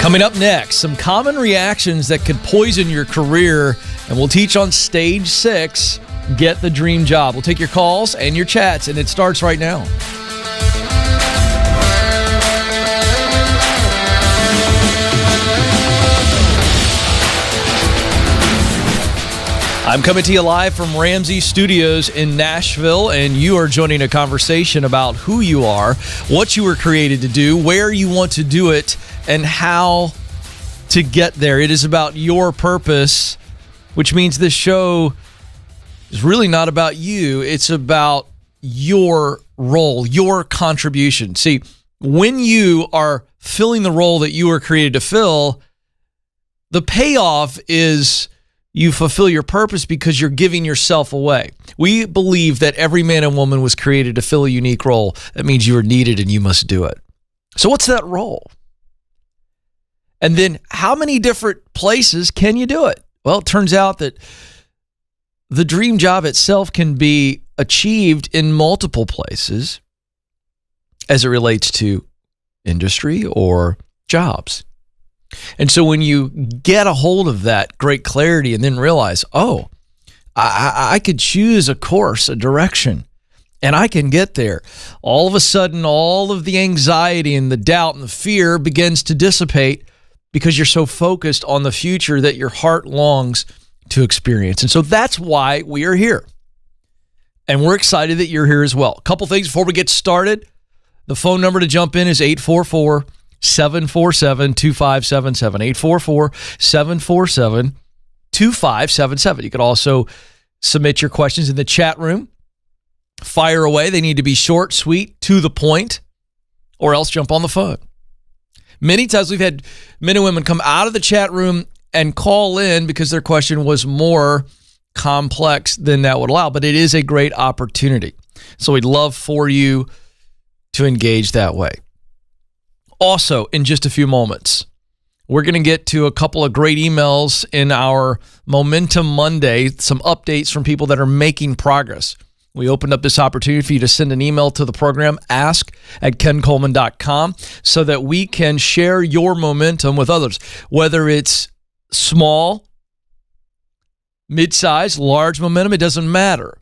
Coming up next, some common reactions that could poison your career, and we'll teach on Stage 6, Get the Dream Job. We'll take your calls and your chats, and it starts right now. I'm coming to you live from Ramsey Studios in Nashville, and you are joining a conversation about who you are, what you were created to do, where you want to do it, and how to get there. It is about your purpose, which means this show is really not about you. It's about your role, your contribution. See, when you are filling the role that you were created to fill, the payoff is you fulfill your purpose because you're giving yourself away. We believe that every man and woman was created to fill a unique role. That means you are needed and you must do it. So what's that role? And then how many different places can you do it? Well, it turns out that the dream job itself can be achieved in multiple places as it relates to industry or jobs. And so when you get a hold of that great clarity and then realize, oh, I could choose a course, a direction, and I can get there, all of a sudden, all of the anxiety and the doubt and the fear begins to dissipate because you're so focused on the future that your heart longs to experience. And so that's why we are here. And we're excited that you're here as well. A couple things before we get started. The phone number to jump in is 844-747-2577, 844-747-2577. You can also submit your questions in the chat room. Fire away. They need to be short, sweet, to the point, or else jump on the phone. Many times we've had men and women come out of the chat room and call in because their question was more complex than that would allow, but it is a great opportunity. So we'd love for you to engage that way. Also, in just a few moments, we're going to get to a couple of great emails in our Momentum Monday, some updates from people that are making progress. We opened up this opportunity for you to send an email to the program, ask@kencoleman.com, so that we can share your momentum with others, whether it's small, mid-size, large momentum, it doesn't matter.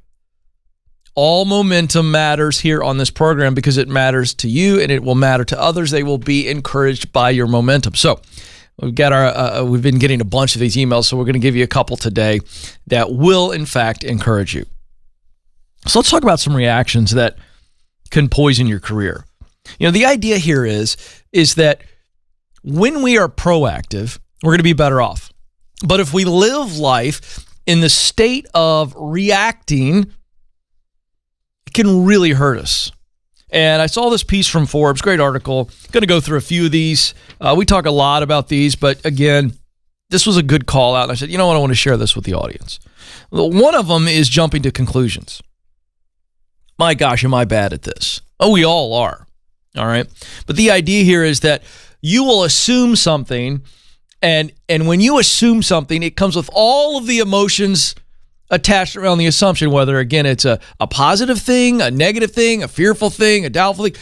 All momentum matters here on this program because it matters to you and it will matter to others. They will be encouraged by your momentum. So we've been getting a bunch of these emails, so we're going to give you a couple today that will, in fact, encourage you. So let's talk about some reactions that can poison your career. You know, the idea here is that when we are proactive, we're going to be better off. But if we live life in the state of reacting, it can really hurt us. And I saw this piece from Forbes, great article. Going to go through a few of these. We talk a lot about these, but again, this was a good call out. And I said, you know what, I want to share this with the audience. One of them is jumping to conclusions. My gosh, am I bad at this? Oh, we all are. All right. But the idea here is that you will assume something, and when you assume something, it comes with all of the emotions attached around the assumption, whether, again, it's a positive thing, a negative thing, a fearful thing, a doubtful thing,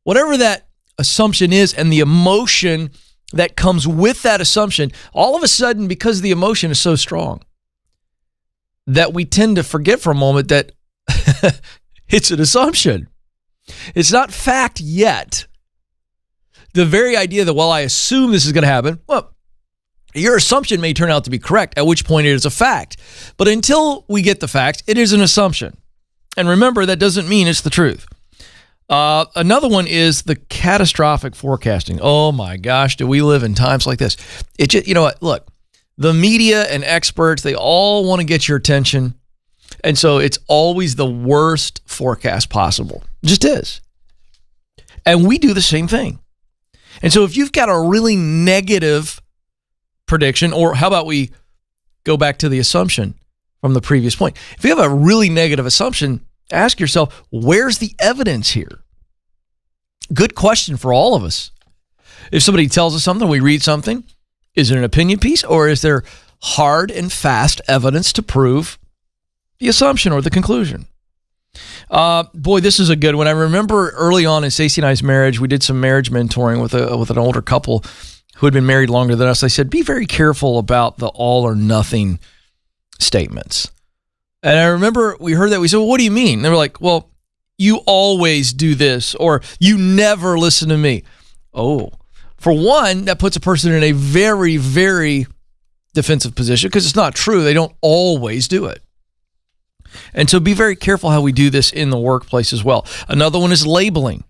whatever that assumption is, and the emotion that comes with that assumption, all of a sudden, because the emotion is so strong, that we tend to forget for a moment that it's an assumption. It's not fact yet. The very idea that, well, I assume this is going to happen, well, your assumption may turn out to be correct, at which point it is a fact. But until we get the fact, it is an assumption. And remember, that doesn't mean it's the truth. Another one is the catastrophic forecasting. Oh my gosh, do we live in times like this? It just, you know what? Look, the media and experts, they all want to get your attention. And so it's always the worst forecast possible. It just is. And we do the same thing. And so if you've got a really negative prediction, or how about we go back to the assumption from the previous point? If you have a really negative assumption, ask yourself, where's the evidence here? Good question for all of us. If somebody tells us something, we read something, is it an opinion piece, or is there hard and fast evidence to prove the assumption or the conclusion? Boy, this is a good one. I remember early on in Stacey and I's marriage, we did some marriage mentoring with an older couple who had been married longer than us. I said, be very careful about the all or nothing statements. And I remember we heard that. We said, well, what do you mean? And they were like, well, you always do this, or you never listen to me. Oh, for one, that puts a person in a very, very defensive position because it's not true. They don't always do it. And so be very careful how we do this in the workplace as well. Another one is labeling.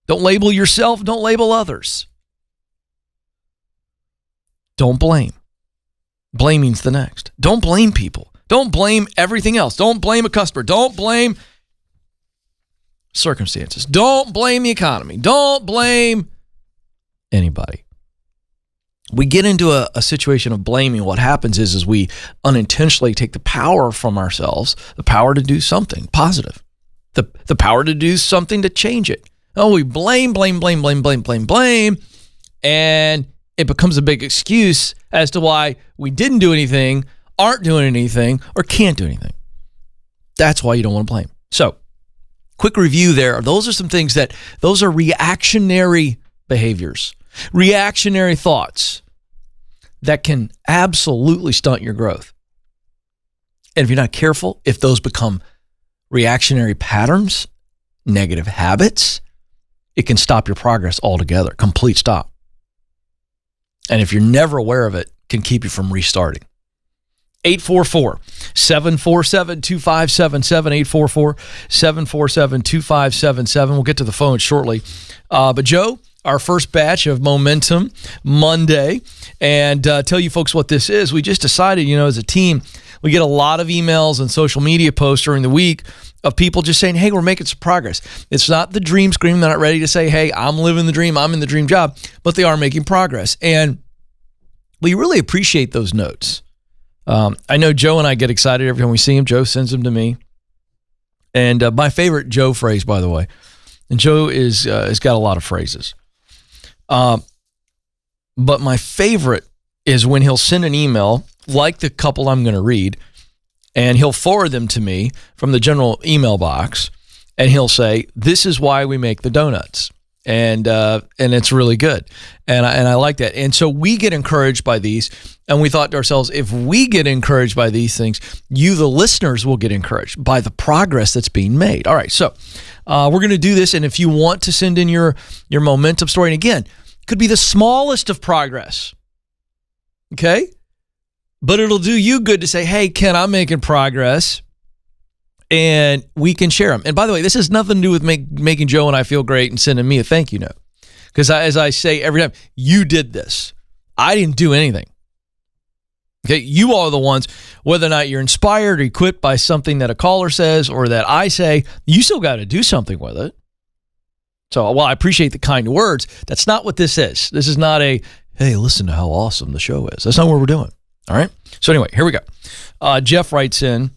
Don't label yourself. Don't label others. Don't blame. Blaming's the next. Don't blame people. Don't blame everything else. Don't blame a customer. Don't blame circumstances. Don't blame the economy. Don't blame anybody. We get into a situation of blaming. What happens is we unintentionally take the power from ourselves, the power to do something positive, the power to do something to change it. Oh, we blame, and it becomes a big excuse as to why we didn't do anything, aren't doing anything, or can't do anything. That's why you don't want to blame. So, quick review there. Those are some things those are reactionary behaviors, reactionary thoughts that can absolutely stunt your growth. And if you're not careful, if those become reactionary patterns, negative habits, it can stop your progress altogether, complete stop. And if you're never aware of it, can keep you from restarting. 844-747-2577, 844-747-2577. We'll get to the phone shortly. But Joe, our first batch of Momentum Monday, and tell you folks what this is. We just decided, as a team, we get a lot of emails and social media posts during the week of people just saying, hey, we're making some progress. It's not the dream scream. They're not ready to say, hey, I'm living the dream, I'm in the dream job, but they are making progress. And we really appreciate those notes. I know Joe and I get excited every time we see him. Joe sends them to me. And my favorite Joe phrase, by the way, and Joe has got a lot of phrases. But my favorite is when he'll send an email, like the couple I'm going to read, and he'll forward them to me from the general email box, and he'll say, this is why we make the donuts. And it's really good. And I like that. And so we get encouraged by these, and we thought to ourselves, if we get encouraged by these things, you, the listeners, will get encouraged by the progress that's being made. All right, so we're going to do this, and if you want to send in your momentum story, and again, it could be the smallest of progress, okay? But it'll do you good to say, hey, Ken, I'm making progress, and we can share them. And by the way, this has nothing to do with making Joe and I feel great and sending me a thank you note. Because as I say every time, you did this. I didn't do anything. Okay, you are the ones, whether or not you're inspired or equipped by something that a caller says or that I say, you still got to do something with it. So while I appreciate the kind words, that's not what this is. This is not a, hey, listen to how awesome the show is. That's not what we're doing. All right? So anyway, here we go. Jeff writes in,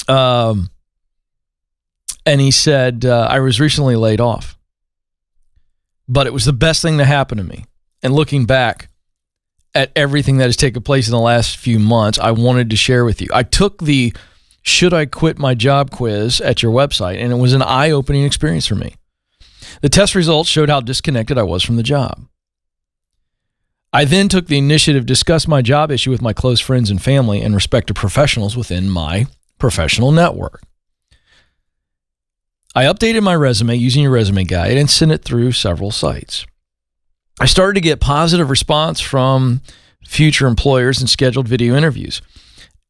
and he said, I was recently laid off, but it was the best thing that happened to me. And looking back at everything that has taken place in the last few months, I wanted to share with you. I took the Should I Quit My Job quiz at your website, and it was an eye-opening experience for me. The test results showed how disconnected I was from the job. I then took the initiative to discuss my job issue with my close friends and family and respected professionals within my professional network. I updated my resume using your resume guide and sent it through several sites. I started to get positive response from future employers and scheduled video interviews.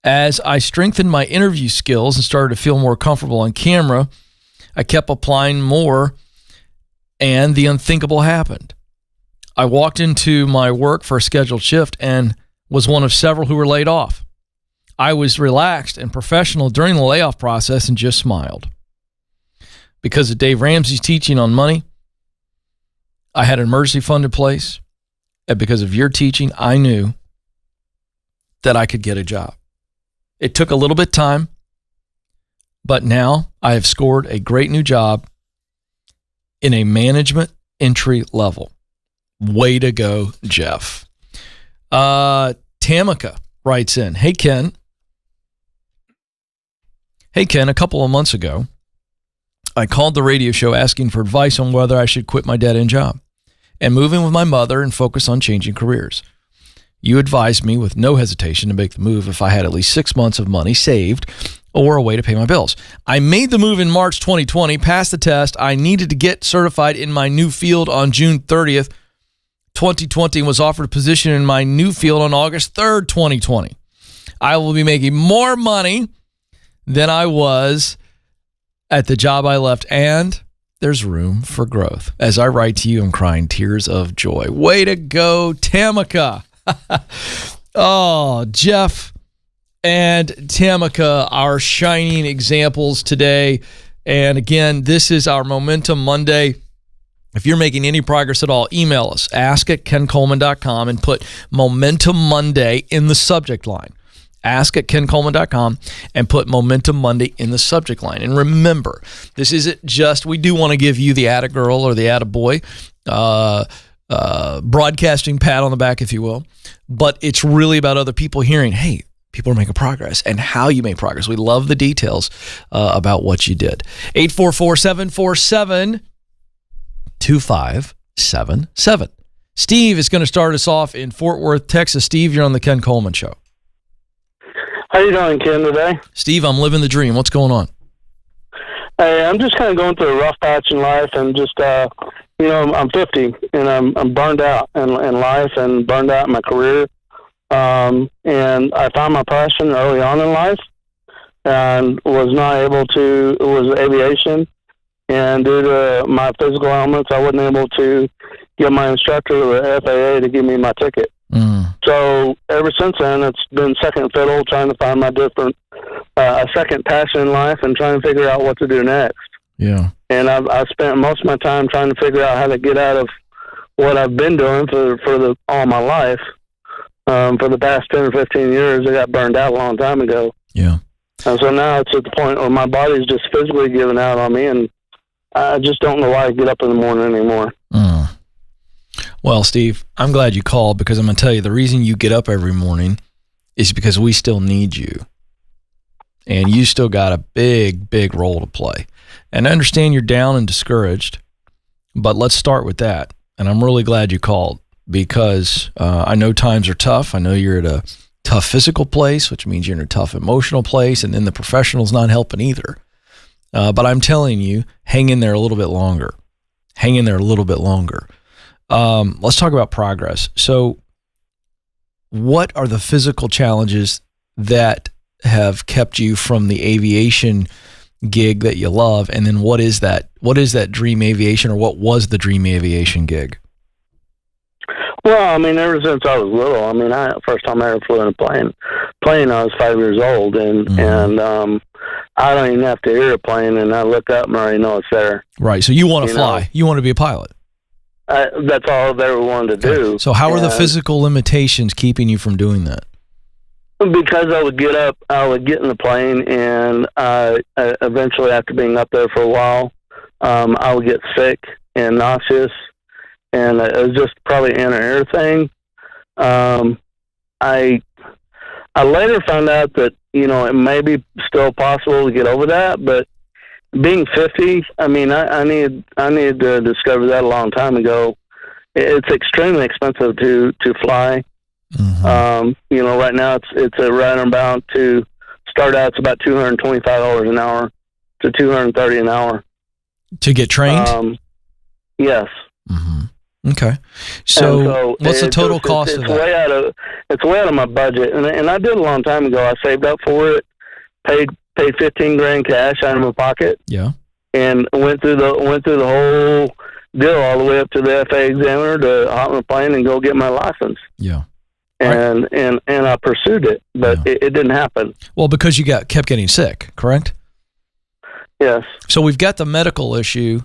As I strengthened my interview skills and started to feel more comfortable on camera, I kept applying more, and the unthinkable happened. I walked into my work for a scheduled shift and was one of several who were laid off. I was relaxed and professional during the layoff process and just smiled. Because of Dave Ramsey's teaching on money, I had an emergency fund in place, and because of your teaching, I knew that I could get a job. It took a little bit of time, but now I have scored a great new job in a management entry level. Way to go, Jeff. Tamika writes in, Hey, Ken, a couple of months ago, I called the radio show asking for advice on whether I should quit my dead-end job. and move in with my mother and focus on changing careers. You advised me with no hesitation to make the move if I had at least 6 months of money saved or a way to pay my bills. I made the move in March 2020, passed the test. I needed to get certified in my new field on June 30th, 2020, and was offered a position in my new field on August 3rd, 2020. I will be making more money than I was at the job I left, and there's room for growth. As I write to you, I'm crying tears of joy. Way to go, Tamika. Oh, Jeff and Tamika are shining examples today. And again, this is our Momentum Monday. If you're making any progress at all, email us, ask@kencoleman.com, and put Momentum Monday in the subject line. Ask@kencoleman.com and put Momentum Monday in the subject line. And remember, this isn't just, we do want to give you the atta-girl or the atta-boy broadcasting pat on the back, if you will, but it's really about other people hearing, hey, people are making progress and how you make progress. We love the details about what you did. 844-747-2577. Steve is going to start us off in Fort Worth, Texas. Steve, you're on the Ken Coleman Show. How you doing, Ken, today? Steve, I'm living the dream. What's going on? Hey, I'm just kind of going through a rough patch in life, and just, I'm 50, and I'm burned out in life and burned out in my career. And I found my passion early on in life and was not able to, it was aviation. And due to my physical ailments, I wasn't able to get my instructor, the FAA, to give me my ticket. So ever since then, it's been second fiddle, trying to find my different, a second passion in life and trying to figure out what to do next. Yeah. And I've spent most of my time trying to figure out how to get out of what I've been doing for all my life. For the past 10 or 15 years, I got burned out a long time ago. Yeah. And so now it's at the point where my body's just physically giving out on me, and I just don't know why I get up in the morning anymore. Well, Steve, I'm glad you called, because I'm going to tell you, the reason you get up every morning is because we still need you. And you still got a big, big role to play. And I understand you're down and discouraged, but let's start with that. And I'm really glad you called, because I know times are tough. I know you're at a tough physical place, which means you're in a tough emotional place, and then the professional's not helping either. But I'm telling you, hang in there a little bit longer. Hang in there a little bit longer. Let's talk about progress. So what are the physical challenges that have kept you from the aviation gig that you love? And then what is that dream aviation, or what was the dream aviation gig? Well, I mean, ever since I was little, I mean, first time I ever flew in a plane, I was 5 years old, and I don't even have to hear a plane, and I look up and I already know it's there. Right. So you want to fly. You want to be a pilot. That's all I've ever wanted to do. So how are the physical limitations keeping you from doing that? Because I would get up, I would get in the plane, and eventually, after being up there for a while, I would get sick and nauseous, and it was just probably an inner ear thing. I later found out that, it may be still possible to get over that, but being 50, I mean, I needed to discover that a long time ago. It's extremely expensive to fly. Right now it's right about to start out. It's about $225 an hour to $230 an hour to get trained. Yes. Okay. So what's the total cost of that? It's way out of my budget, and I did a long time ago. I saved up for it, paid $15,000 cash out of my pocket. Yeah. And went through the whole deal all the way up to the FAA examiner to hop on a plane and go get my license. Yeah. And I pursued it, but it didn't happen. Well, because you kept getting sick, correct? Yes. So we've got the medical issue,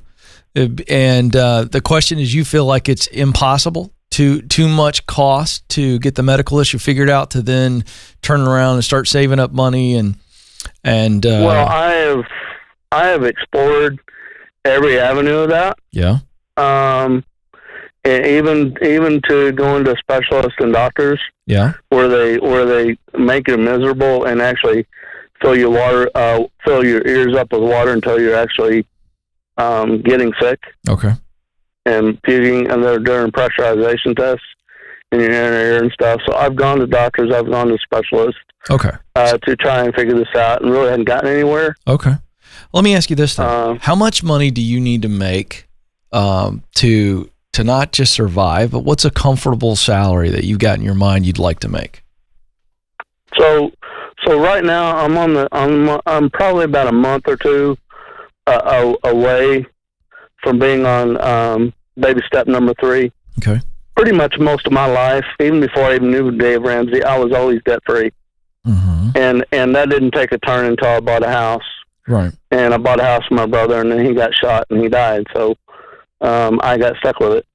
and the question is, you feel like it's impossible, too much cost to get the medical issue figured out, to then turn around and start saving up money and well, I have explored every avenue of that. Yeah. Even to going to specialists and doctors. Yeah. Where they make you miserable and actually fill your ears up with water until you're actually getting sick. Okay. and puking, and they're doing pressurization tests in your inner ear and stuff. So I've gone to doctors, I've gone to specialists, Okay. To try and figure this out, and really hadn't gotten anywhere. Okay. Let me ask you this then. How much money do you need to make to not just survive, but what's a comfortable salary that you've got in your mind you'd like to make? So right now I'm probably about a month or two away from being on baby step number 3. Okay. Pretty much most of my life, even before I even knew Dave Ramsey, I was always debt free. Mm-hmm. And that didn't take a turn until I bought a house. Right. And I bought a house for my brother, and then he got shot and he died. So I got stuck with it.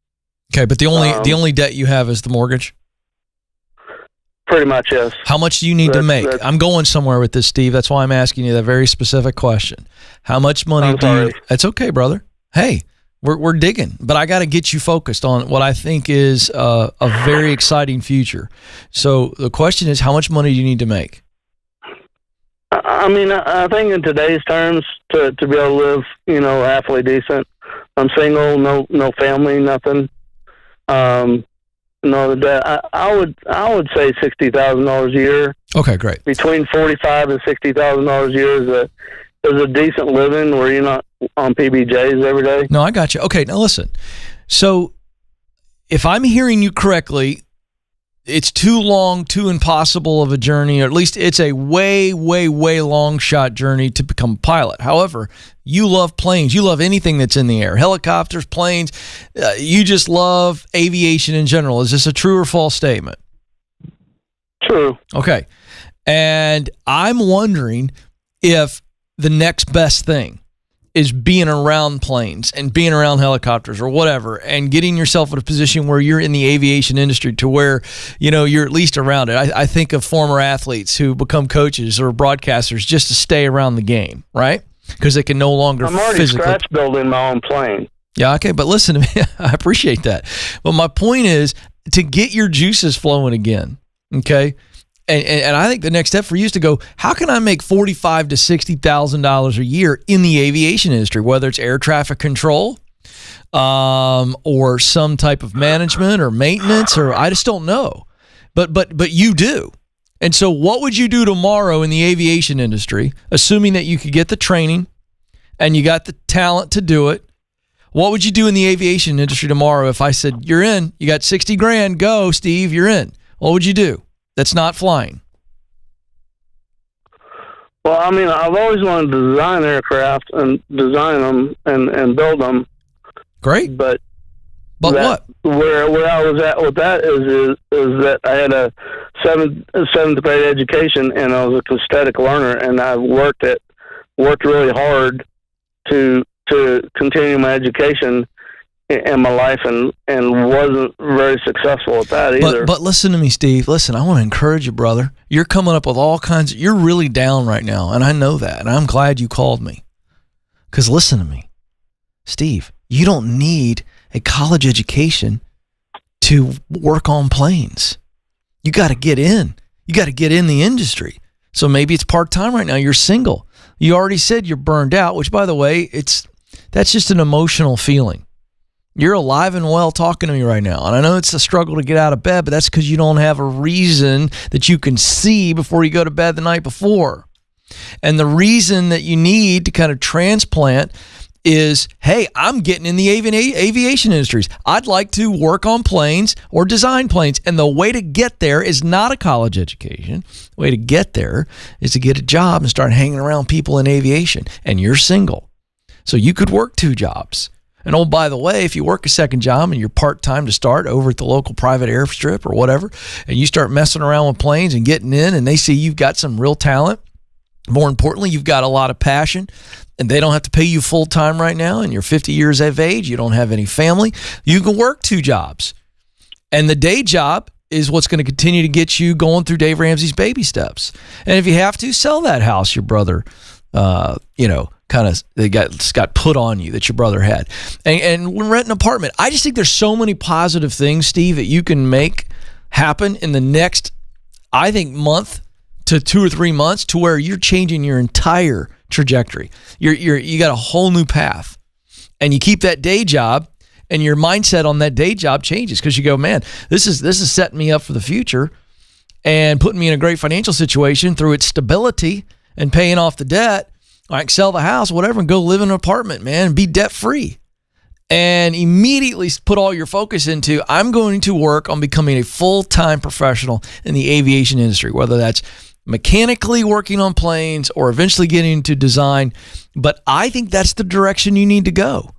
Okay, but the only debt you have is the mortgage? Pretty much, yes. How much do you need to make? I'm going somewhere with this, Steve. That's why I'm asking you that very specific question. How much money do you... That's okay, brother. Hey, we're digging, but I got to get you focused on what I think is a very exciting future. So the question is, how much money do you need to make? I mean, I think in today's terms, to be able to live, halfway decent. I'm single, no family, nothing. No debt. I would say $60,000 a year. Okay, great. Between $45,000 and $60,000 a year is a decent living where you're not on PBJs every day. No, I got you. Okay, now listen. So if I'm hearing you correctly, it's too long, too impossible of a journey, or at least it's a way, way, way long shot journey to become a pilot. However, you love planes. You love anything that's in the air. Helicopters, planes. You just love aviation in general. Is this a true or false statement? True. Okay. And I'm wondering if the next best thing is being around planes and being around helicopters or whatever, and getting yourself in a position where you're in the aviation industry to where, you're at least around it. I think of former athletes who become coaches or broadcasters just to stay around the game, right? Because they can no longer I'm already scratch building my own plane. Yeah, okay, but listen to me. I appreciate that. But my point is to get your juices flowing again, okay? And I think the next step for you is to go, how can I make $45,000 to $60,000 a year in the aviation industry, whether it's air traffic control or some type of management or maintenance, or I just don't know. But you do. And so what would you do tomorrow in the aviation industry, assuming that you could get the training and you got the talent to do it? What would you do in the aviation industry tomorrow if I said, you're in, you got $60,000, go, Steve, you're in? What would you do? That's not flying. Well, I mean, I've always wanted to design aircraft and design them and build them. Great. But what? Where I was at with that is that I had a seventh grade education, and I was a kinesthetic learner, and I worked really hard to continue my education in my life, and wasn't very successful at that either. But listen to me, Steve. Listen, I want to encourage you, brother. You're coming up with all kinds. You're really down right now, and I know that, and I'm glad you called me. Because listen to me, Steve, you don't need a college education to work on planes. You got to get in. You got to get in the industry. So maybe it's part-time right now. You're single. You already said you're burned out, which, by the way, that's just an emotional feeling. You're alive and well talking to me right now. And I know it's a struggle to get out of bed, but that's because you don't have a reason that you can see before you go to bed the night before. And the reason that you need to kind of transplant is, hey, I'm getting in the aviation industries. I'd like to work on planes or design planes. And the way to get there is not a college education. The way to get there is to get a job and start hanging around people in aviation. And you're single. So you could work 2 jobs. And oh, by the way, if you work a second job and you're part-time to start over at the local private airstrip or whatever, and you start messing around with planes and getting in, and they see you've got some real talent, more importantly, you've got a lot of passion, and they don't have to pay you full-time right now, and you're 50 years of age, you don't have any family, you can work 2 jobs. And the day job is what's going to continue to get you going through Dave Ramsey's baby steps. And if you have to, sell that house your brother, got put on you that your brother had, and rent an apartment. I just think there's so many positive things, Steve, that you can make happen in the next, I think, month to 2 or 3 months, to where you're changing your entire trajectory. You got a whole new path, and you keep that day job, and your mindset on that day job changes because you go, man, this is setting me up for the future and putting me in a great financial situation through its stability and paying off the debt. I can sell the house, whatever, and go live in an apartment, man, and be debt-free. And immediately put all your focus into, I'm going to work on becoming a full-time professional in the aviation industry, whether that's mechanically working on planes or eventually getting into design. But I think that's the direction you need to go.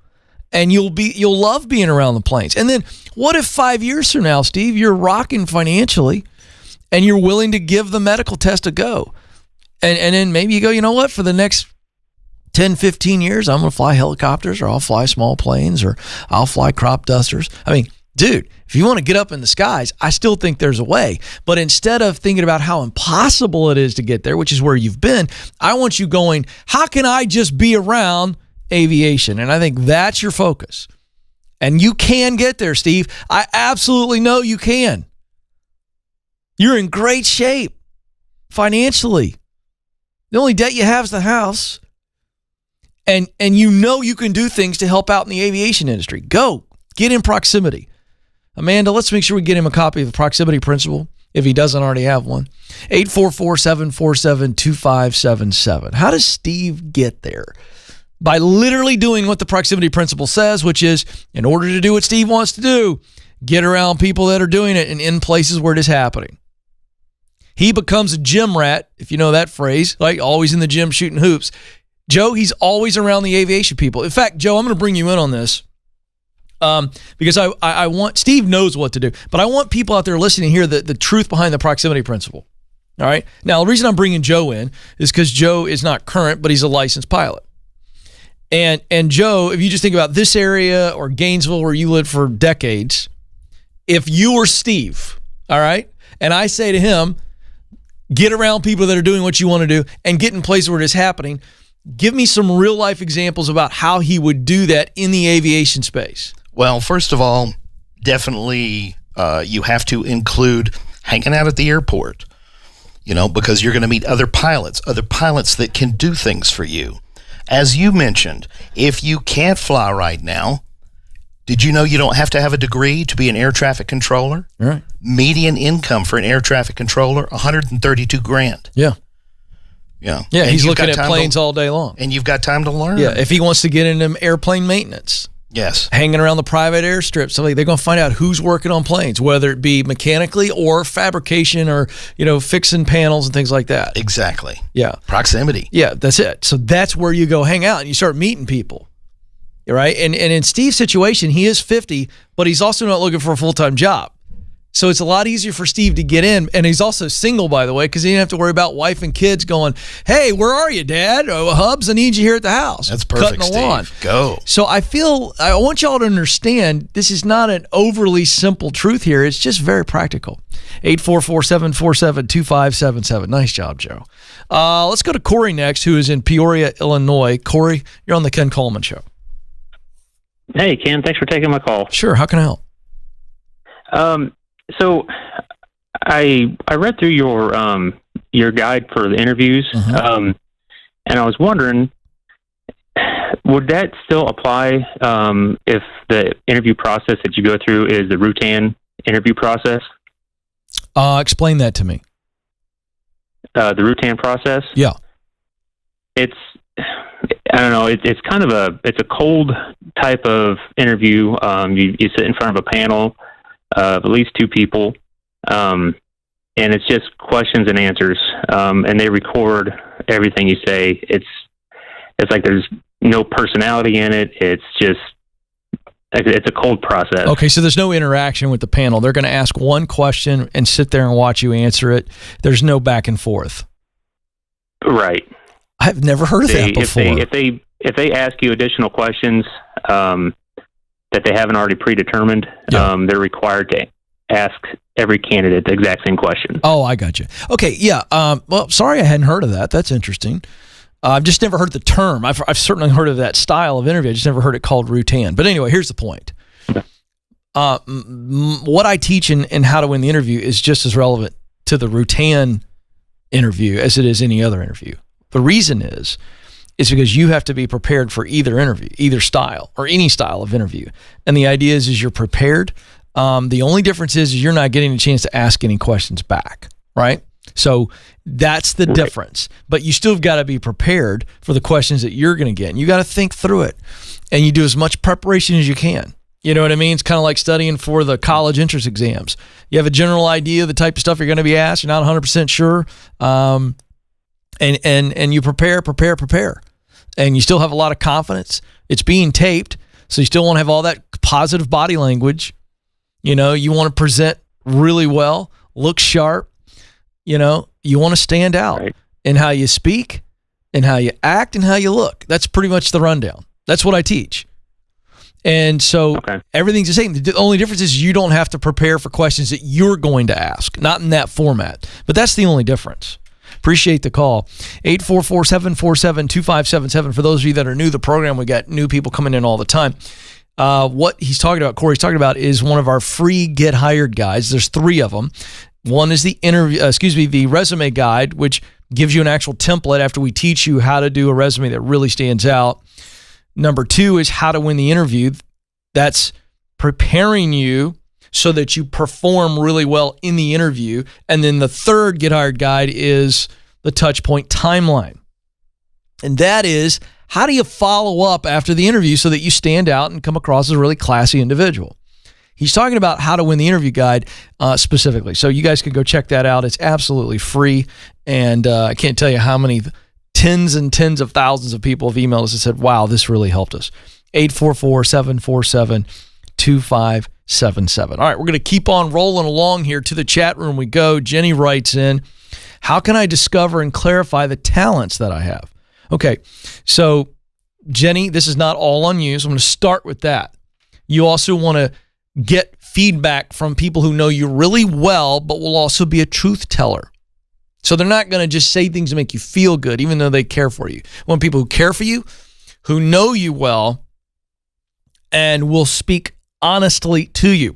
And you'll love being around the planes. And then what if 5 years from now, Steve, you're rocking financially and you're willing to give the medical test a go? And then maybe you go, you know what, for the next 10, 15 years, I'm going to fly helicopters, or I'll fly small planes, or I'll fly crop dusters. I mean, dude, if you want to get up in the skies, I still think there's a way. But instead of thinking about how impossible it is to get there, which is where you've been, I want you going, how can I just be around aviation? And I think that's your focus. And you can get there, Steve. I absolutely know you can. You're in great shape financially. The only debt you have is the house. And you know you can do things to help out in the aviation industry. Go. Get in proximity. Amanda, let's make sure we get him a copy of the proximity principle if he doesn't already have one. 844-747-2577. How does Steve get there? By literally doing what the proximity principle says, which is, in order to do what Steve wants to do, get around people that are doing it and in places where it is happening. He becomes a gym rat, if you know that phrase, like always in the gym shooting hoops. Joe, he's always around the aviation people. In fact, Joe, I'm going to bring you in on this because I want, Steve knows what to do, but I want people out there listening to hear the truth behind the proximity principle. All right. Now, the reason I'm bringing Joe in is because Joe is not current, but he's a licensed pilot. And Joe, if you just think about this area or Gainesville where you lived for decades, if you were Steve, all right, and I say to him, get around people that are doing what you want to do and get in places where it is happening, give me some real life examples about how he would do that in the aviation space. Well, first of all, definitely you have to include hanging out at the airport, because you're going to meet other pilots that can do things for you. As you mentioned, if you can't fly right now, did you know you don't have to have a degree to be an air traffic controller? All right. Median income for an air traffic controller, $132,000. Yeah. Yeah, and he's looking at planes all day long. And you've got time to learn. Yeah, if he wants to get into airplane maintenance. Yes. Hanging around the private airstrip. So they're going to find out who's working on planes, whether it be mechanically or fabrication or, fixing panels and things like that. Exactly. Yeah. Proximity. Yeah, that's it. So that's where you go hang out and you start meeting people. Right? And in Steve's situation, he is 50, but he's also not looking for a full-time job. So it's a lot easier for Steve to get in. And he's also single, by the way, because he didn't have to worry about wife and kids going, hey, where are you, Dad? Oh, Hubs, I need you here at the house. That's perfect, cutting the lawn. Steve. Go. So I want y'all to understand this is not an overly simple truth here. It's just very practical. 844-747-2577. Nice job, Joe. Let's go to Corey next, who is in Peoria, Illinois. Corey, you're on the Ken Coleman Show. Hey, Ken, thanks for taking my call. Sure. How can I help? So I read through your guide for the interviews, and I was wondering, would that still apply if the interview process that you go through is the Rutan interview process? Explain that to me. The Rutan process? Yeah. I don't know. It's kind of it's a cold type of interview. You sit in front of a panel of at least two people, and it's just questions and answers, and they record everything you say. It's like there's no personality in it. It's a cold process. Okay, so there's no interaction with the panel. They're going to ask one question and sit there and watch you answer it. There's no back and forth. Right. I've never heard of that before. If they ask you additional questions that they haven't already predetermined, they're required to ask every candidate the exact same question. Oh, I got you. Okay, yeah. Well, sorry I hadn't heard of that. That's interesting. I've just never heard the term. I've certainly heard of that style of interview. I just never heard it called Rutan. But anyway, here's the point. What I teach in How to Win the Interview is just as relevant to the Rutan interview as it is any other interview. The reason is It's because you have to be prepared for either interview, either style, or any style of interview. And the idea is you're prepared. The only difference is you're not getting a chance to ask any questions back, right? So that's the difference. But you still got to be prepared for the questions that you're going to get. And you got to think through it. And you do as much preparation as you can. You know what I mean? It's kind of like studying for the college entrance exams. You have a general idea of the type of stuff you're going to be asked. You're not 100% sure. And you prepare. And you still have a lot of confidence. It's being taped, so you still want to have all that positive body language. You know, you want to present really well, look sharp. You know, you want to stand out in how you speak, and how you act, and how you look. That's pretty much the rundown. That's what I teach. And so everything's the same. The only difference is you don't have to prepare for questions that you're going to ask, not in that format. But that's the only difference. Appreciate the call. 844-747-2577. For those of you that are new to the program, we got new people coming in all the time. What he's talking about, Corey's talking about, is one of our free Get Hired guides. There's 3 of them. One is the the resume guide, which gives you an actual template after we teach you how to do a resume that really stands out. Number 2 is how to win the interview. That's preparing you so that you perform really well in the interview. And then the 3rd Get Hired guide is the Touchpoint Timeline. And that is, how do you follow up after the interview so that you stand out and come across as a really classy individual? He's talking about how to win the interview guide specifically. So you guys can go check that out. It's absolutely free. And I can't tell you how many tens and tens of thousands of people have emailed us and said, wow, this really helped us. 844-747-2577. All right, we're going to keep on rolling along here. To the chat room we go. Jenny writes in, how can I discover and clarify the talents that I have? Okay, so Jenny, this is not all on you, so I'm going to start with that. You also want to get feedback from people who know you really well, but will also be a truth teller. So they're not going to just say things to make you feel good, even though they care for you. You want people who care for you, who know you well, and will speak honestly to you.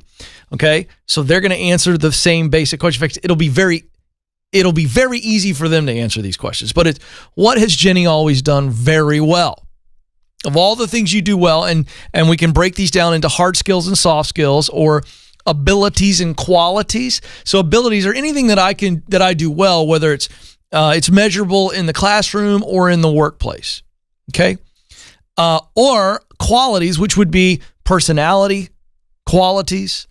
Okay? So they're going to answer the same basic question. In fact, it'll be very easy for them to answer these questions. But it's, what has Jenny always done very well? Of all the things you do well, and we can break these down into hard skills and soft skills, or abilities and qualities. So abilities are anything that I do well, whether it's measurable in the classroom or in the workplace. Okay? Or qualities, which would be personality, qualities,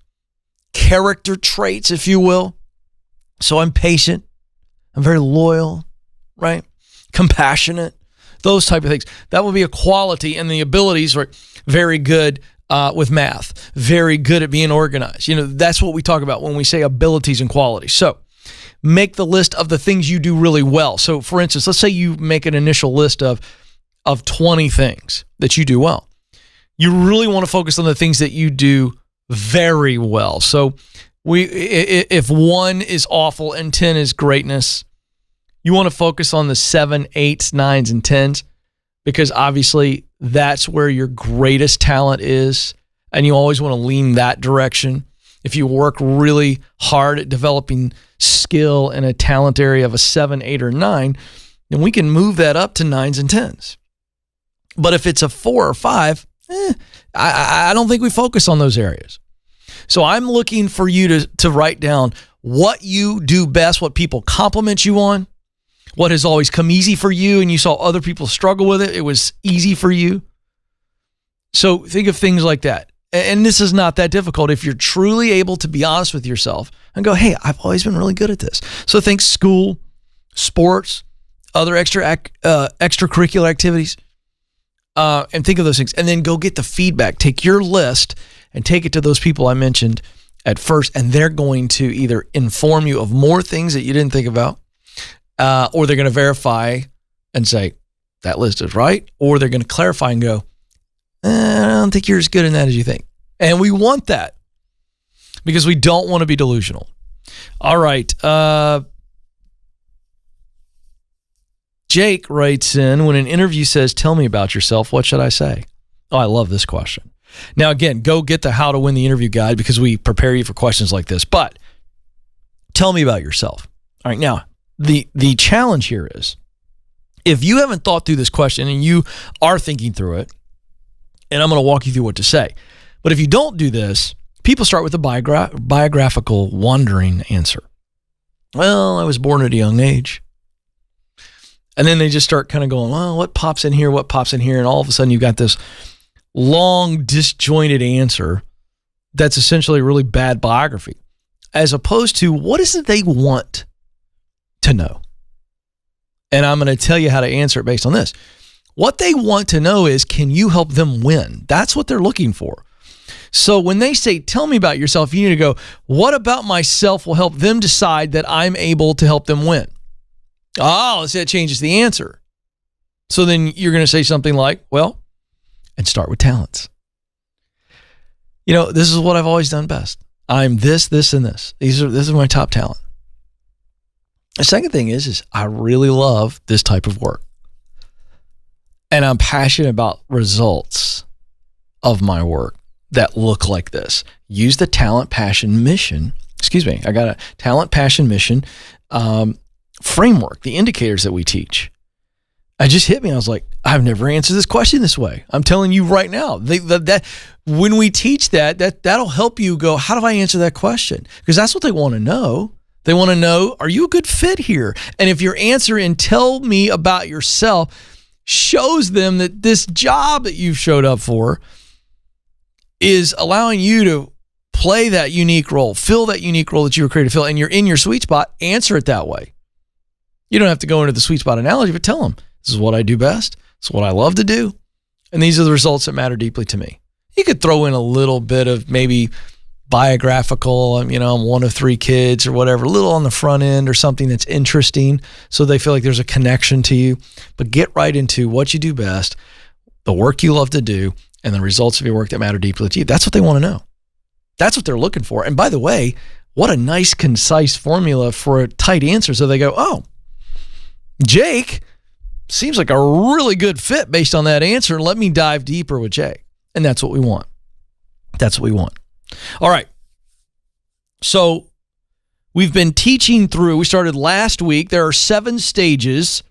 character traits, if you will. So I'm patient. I'm very loyal, right? Compassionate. Those type of things. That will be a quality, and the abilities are very good with math, very good at being organized. You know, that's what we talk about when we say abilities and qualities. So make the list of the things you do really well. So for instance, let's say you make an initial list of 20 things that you do well. You really want to focus on the things that you do very well. So if 1 is awful and 10 is greatness, you want to focus on the 7, 8s, 9s, and 10s, because obviously that's where your greatest talent is, and you always want to lean that direction. If you work really hard at developing skill in a talent area of a 7, 8, or 9, then we can move that up to 9s and 10s. But if it's a 4 or 5, I don't think we focus on those areas. So I'm looking for you to write down what you do best, what people compliment you on, what has always come easy for you, and you saw other people struggle with it. It was easy for you. So think of things like that. And this is not that difficult if you're truly able to be honest with yourself and go, hey, I've always been really good at this. So think school, sports, other extracurricular activities, and think of those things. And then go get the feedback. Take your list and take it to those people I mentioned at first, and they're going to either inform you of more things that you didn't think about, or they're going to verify and say, that list is right, or they're going to clarify and go, I don't think you're as good in that as you think. And we want that because we don't want to be delusional. All right. Jake writes in, when an interview says, tell me about yourself, what should I say? Oh, I love this question. Now, again, go get the How to Win the Interview guide because we prepare you for questions like this. But tell me about yourself. All right. Now, the challenge here is If you haven't thought through this question and you are thinking through it, and I'm going to walk you through what to say. But if you don't do this, people start with a biographical wandering answer. Well, I was born at a young age. And then they just start kind of going, well, what pops in here, what pops in here? And all of a sudden you've got this long, disjointed answer that's essentially a really bad biography, as opposed to what is it they want to know? And I'm going to tell you how to answer it based on this. What they want to know is, can you help them win? That's what they're looking for. So when they say, tell me about yourself, you need to go, what about myself will help them decide that I'm able to help them win? Oh, so that changes the answer. So then you're going to say something like, well, and start with talents. You know, this is what I've always done best. I'm this, this, and this. This is my top talent. The second thing is I really love this type of work. And I'm passionate about results of my work that look like this. Use the talent, passion, mission. I got a talent, passion, mission framework, the indicators that we teach. I just hit me. I was like, I've never answered this question this way. I'm telling you right now, that when we teach that'll help you go, how do I answer that question? Because that's what they want to know. They want to know, are you a good fit here? And if your answer and tell me about yourself shows them that this job that you've showed up for is allowing you to play that unique role, fill that unique role that you were created to fill, and you're in your sweet spot, answer it that way. You don't have to go into the sweet spot analogy, but tell them, this is what I do best. It's what I love to do. And these are the results that matter deeply to me. You could throw in a little bit of maybe biographical, I'm one of 3 kids or whatever, a little on the front end or something that's interesting so they feel like there's a connection to you. But get right into what you do best, the work you love to do, and the results of your work that matter deeply to you. That's what they want to know. That's what they're looking for. And by the way, what a nice, concise formula for a tight answer. So they go, oh, Jake seems like a really good fit based on that answer. Let me dive deeper with Jake. And that's what we want. That's what we want. All right. So we've been teaching through, we started last week. There are 7 stages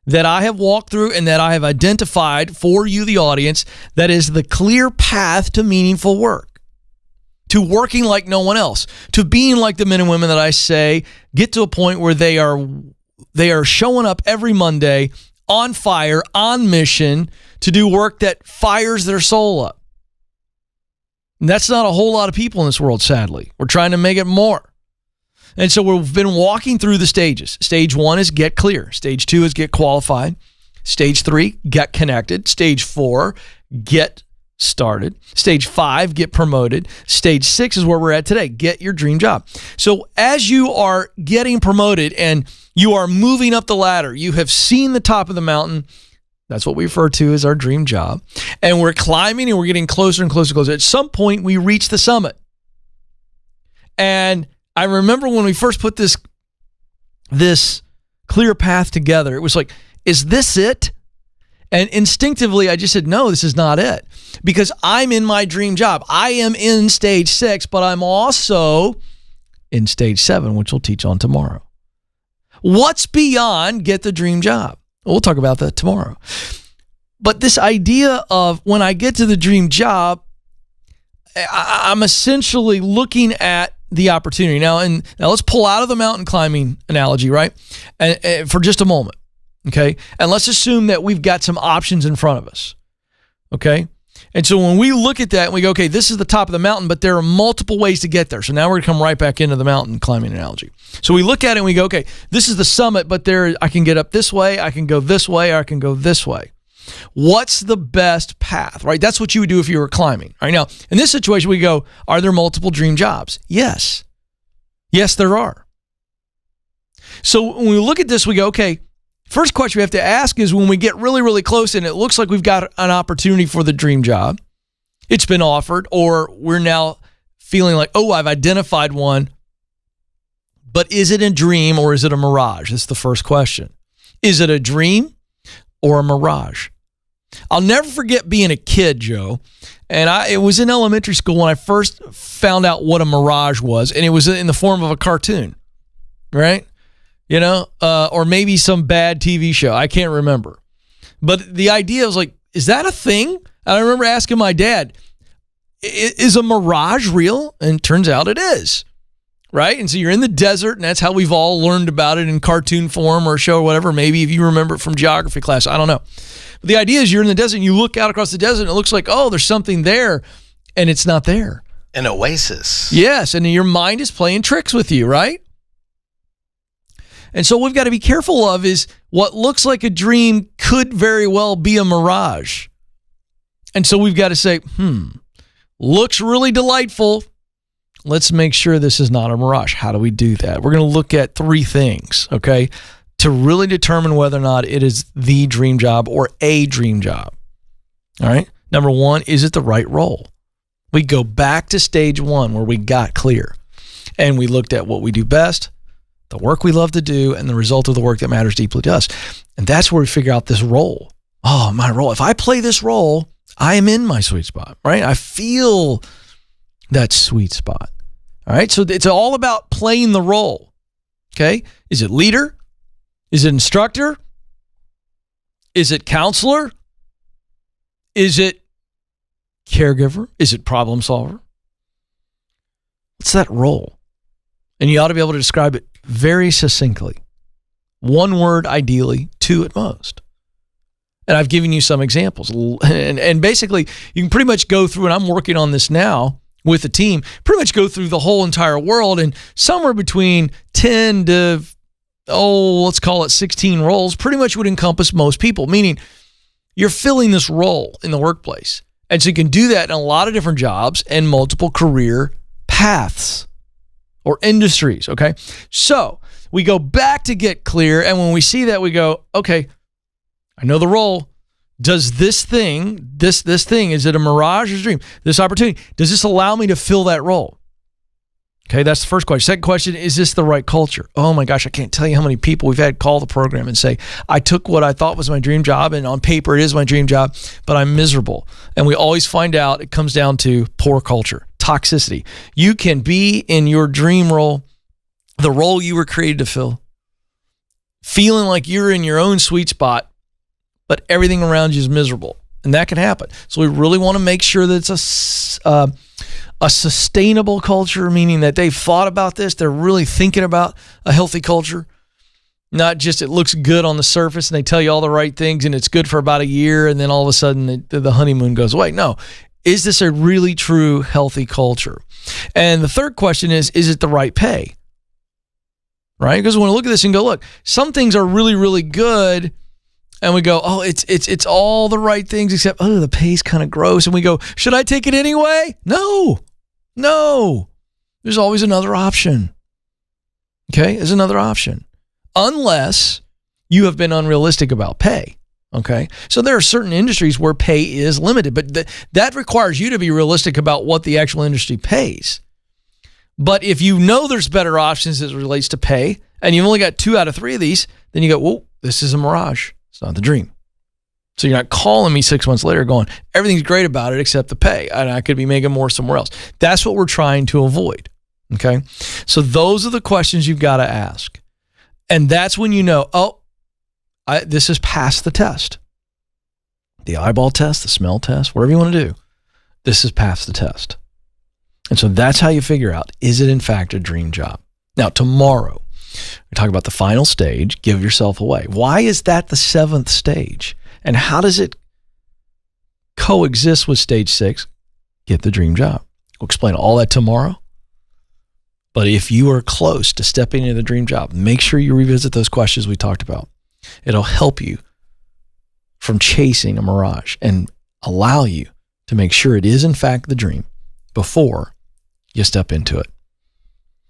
that I have walked through and that I have identified for you, the audience, that is the clear path to meaningful work, to working like no one else, to being like the men and women that I say get to a point where they are showing up every Monday on fire, on mission to do work that fires their soul up. And that's not a whole lot of people in this world, sadly. We're trying to make it more. And so we've been walking through the stages. Stage 1 is get clear. Stage 2 is get qualified. Stage 3, get connected. Stage 4, get started. Stage 5, get promoted. Stage 6 is where we're at today. Get your dream job. So as you are getting promoted and you are moving up the ladder, you have seen the top of the mountain. That's what we refer to as our dream job. And we're climbing and we're getting closer and closer and closer. At some point, we reach the summit. And I remember when we first put this clear path together, it was like, is this it? And instinctively, I just said, no, this is not it. Because I'm in my dream job. I am in stage 6, but I'm also in stage 7, which we'll teach on tomorrow. What's beyond get the dream job? We'll talk about that tomorrow. But this idea of when I get to the dream job, I'm essentially looking at the opportunity. Now let's pull out of the mountain climbing analogy, right? And for just a moment, okay? And let's assume that we've got some options in front of us, okay? And so when we look at that and we go, okay, this is the top of the mountain, but there are multiple ways to get there. So now we're going to come right back into the mountain climbing analogy. So we look at it and we go, okay, this is the summit, but I can get up this way, I can go this way, or I can go this way. What's the best path, right? That's what you would do if you were climbing. Right now, in this situation, we go, are there multiple dream jobs? Yes. Yes, there are. So when we look at this, we go, okay, first question we have to ask is when we get really, really close and it looks like we've got an opportunity for the dream job, it's been offered, or we're now feeling like, oh, I've identified one, but is it a dream or is it a mirage? That's the first question. Is it a dream or a mirage? I'll never forget being a kid, Joe, and it was in elementary school when I first found out what a mirage was, and it was in the form of a cartoon, right? or maybe some bad TV show. I can't remember. But the idea was like, is that a thing? And I remember asking my dad, is a mirage real? And it turns out it is, right? And so you're in the desert, and that's how we've all learned about it in cartoon form or a show or whatever. Maybe if you remember it from geography class, I don't know. But the idea is you're in the desert, and you look out across the desert, and it looks like, oh, there's something there, and it's not there. An oasis. Yes, and your mind is playing tricks with you, right? And so what we've got to be careful of is what looks like a dream could very well be a mirage. And so we've got to say, looks really delightful. Let's make sure this is not a mirage. How do we do that? We're going to look at 3 things, okay, to really determine whether or not it is the dream job or a dream job. All right? Number 1, is it the right role? We go back to stage 1 where we got clear and we looked at what we do best, the work we love to do, and the result of the work that matters deeply to us. And that's where we figure out this role. Oh, my role. If I play this role, I am in my sweet spot, right? I feel that sweet spot. All right. So it's all about playing the role. Okay. Is it leader? Is it instructor? Is it counselor? Is it caregiver? Is it problem solver? What's that role? And you ought to be able to describe it very succinctly. 1 word, ideally, 2 at most. And I've given you some examples. And basically, you can pretty much go through, and I'm working on this now with a team, pretty much go through the whole entire world, and somewhere between 10 to, let's call it 16 roles pretty much would encompass most people, meaning you're filling this role in the workplace. And so you can do that in a lot of different jobs and multiple career paths or industries, okay? So we go back to get clear, and when we see that, we go, okay, I know the role. Does this thing, this thing, is it a mirage or a dream? This opportunity, does this allow me to fill that role? Okay, that's the first question. Second question, is this the right culture? Oh my gosh, I can't tell you how many people we've had call the program and say, I took what I thought was my dream job, and on paper it is my dream job, but I'm miserable. And we always find out it comes down to poor culture, toxicity. You can be in your dream role, the role you were created to fill, feeling like you're in your own sweet spot, but everything around you is miserable. And that can happen. So we really want to make sure that it's a sustainable culture, meaning that they've thought about this. They're really thinking about a healthy culture, not just it looks good on the surface and they tell you all the right things and it's good for about a year and then all of a sudden the honeymoon goes away. No. Is this a really true healthy culture? And the third question is it the right pay? Right? Because when we look at this and go, look, some things are really, really good. And we go, oh, it's all the right things except, oh, the pay's kind of gross. And we go, should I take it anyway? No. There's always another option. Okay? There's another option. Unless you have been unrealistic about pay. Okay? So there are certain industries where pay is limited, but that requires you to be realistic about what the actual industry pays. But if you know there's better options as it relates to pay, and you've only got 2 out of 3 of these, then you go, whoa, this is a mirage. It's not the dream. So you're not calling me 6 months later going, everything's great about it except the pay, and I could be making more somewhere else. That's what we're trying to avoid, okay? So those are the questions you've got to ask. And that's when you know, this has passed the test. The eyeball test, the smell test, whatever you want to do, this has passed the test. And so that's how you figure out, is it in fact a dream job? Now, tomorrow, we talk about the final stage, give yourself away. Why is that the 7th stage? And how does it coexist with stage 6? Get the dream job. We'll explain all that tomorrow. But if you are close to stepping into the dream job, make sure you revisit those questions we talked about. It'll help you from chasing a mirage and allow you to make sure it is in fact the dream before you step into it.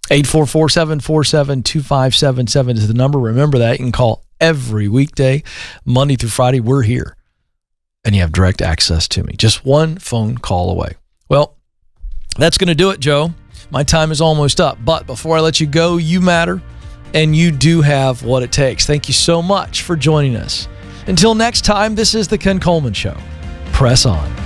844-747-2577 is the number. Remember that. You can call every weekday, Monday through Friday. We're here. And you have direct access to me. Just one phone call away. Well, that's going to do it, Joe. My time is almost up. But before I let you go, you matter. And you do have what it takes. Thank you so much for joining us. Until next time, this is the Ken Coleman Show. Press on.